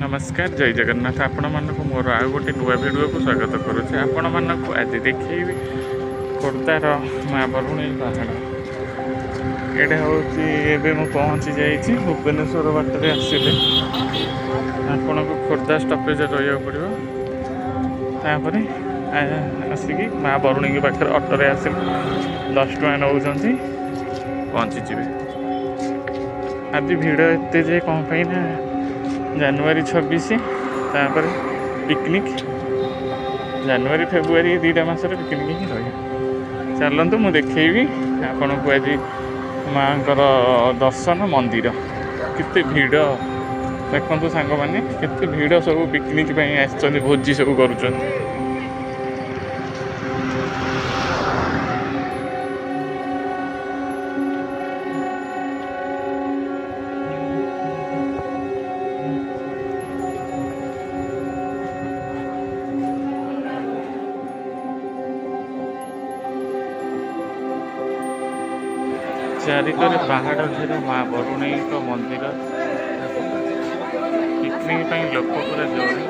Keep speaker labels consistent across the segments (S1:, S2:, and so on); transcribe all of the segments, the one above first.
S1: नमस्कार जय जगन्नाथ आपण मानक मोर आ गोटे नुआ वीडियो को स्वागत करुचे। आपण मानक आज देखी खोर्धार माँ बरुणेई पहाड़ ये हूँ पहुँची जाइए भुवनेश्वर बाटर आसिले आपण को खोर्धा स्टपेज रहा पड़ो तापर आसिकी माँ बरुणेई पाखे अटोरे आसिले 10 टका नौ पहुँची आज भिड़ एत जे कौन पाई ना जनवरी 26 तापर पिकनिक जनवरी फेब्रुआरी 2 मासर पिकनिक ही रही। चलतु मुझे देखी आपन को आज माँ दर्शन मंदिर केते भिड़ देखु सांग मैंने केते भिड़ सब पिकनिक आसछन भोजी सब करुछन। चारिकर पहाड़ घेर माँ बरुणेई मंदिर पिकनिक लोक पूरा जोड़ी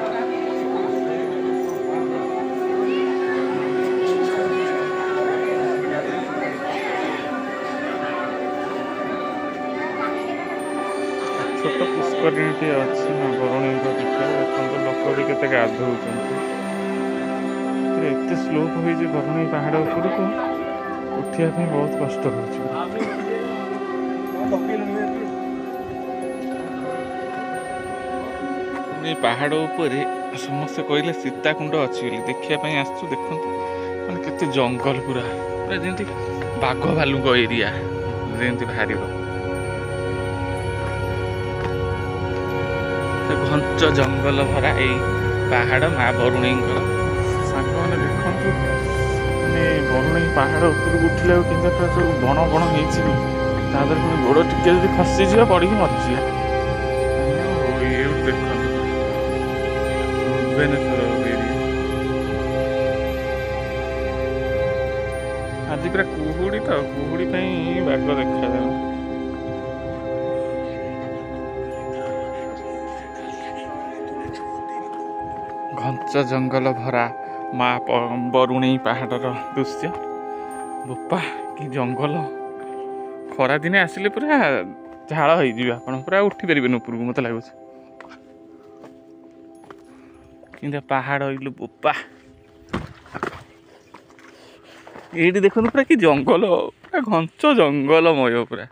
S1: छोट पुष्करिणी अच्छी माँ बरुणेई पीछे देखते लोक भी केते गाधौ एत स्लोप हो बरुणेई पहाड़ उपरको उठापी बहुत कष्ट हो पहाड़ उपर समस्ते कहले सीताकुंड अच्छी देखापी आसु देखु मैंने केते जंगल पूरा पूरा जमी बाघ भालू एरिया जमी बाहर घंच जंगल भरा यही पहाड़ माँ बरुणेई सांग मैंने देखु माने बरुणेई पहाड़ उपर उठिले सब बण बण हो गोड़ टिके जब खसीज पड़ मरीज देख भुवनेश्वर आज पूरा कुहुड़ी तो कुहुड़ी बाघ देखा घंच जंगल भरा माँ बरुणेई पहाड़ दृश्य बोपा कि जंगल खरा दिने आसिले पूरा झाड़ हो पूरा उठी पारे ऊपर को मत लगुच कि पहाड़ होइलु बोपा ये देखो पूरा कि जंगल पूरा घंच जंगलमय पूरा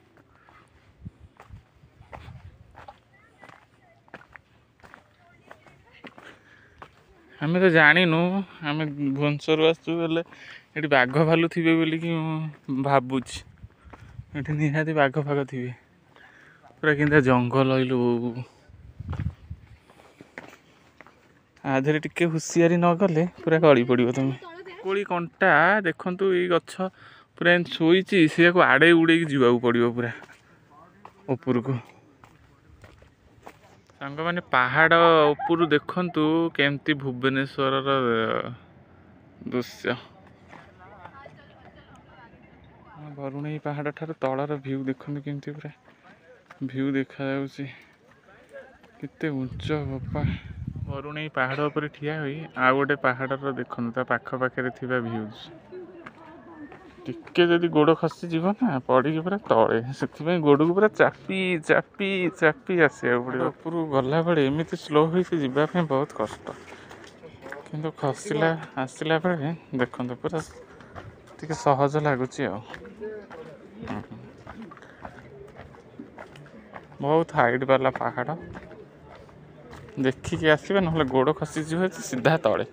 S1: आमे तो जानिनु आमे भुवनेश्वर आसु बोले ये बाघ भालू थे बोली कि भावुची ये निहाती बाघ फाघ थे पूरा कि जंगल आइलु आधे टिके हुसियारी न गले पूरा गली पड़ो तुम कोड़ी कंटा देखु ये गछ पूरा शोची सी आड़े उड़े जीवा पड़ो पूरा ऊपर को सांग मैंने पहाड़ ऊपर देखु केमती भुवनेश्वर दृश्य बरुणेई पहाड़ ठार तलर भ्यू देखते केमती पूरा भ्यू देखा केते उच्च बापा बरुणेई पहाड़ उपर ठिया हुई आ गोटे पहाड़ देखु पाखे थी भ्यूज टिके जदि गोड़ खसीज ना पड़ी पूरा तले से गोड़ को पूरा चापी चापी चापी आसा पड़ो ऊपर गला बेले एमती स्लो हो जावाई बहुत कष्ट किंतु खसला आसला बेले देखते पूरा टे सहज लगुच बहुत हाइट वाला पहाड़ देखिए आसवे ना गोड़ खसीज सीधा तले।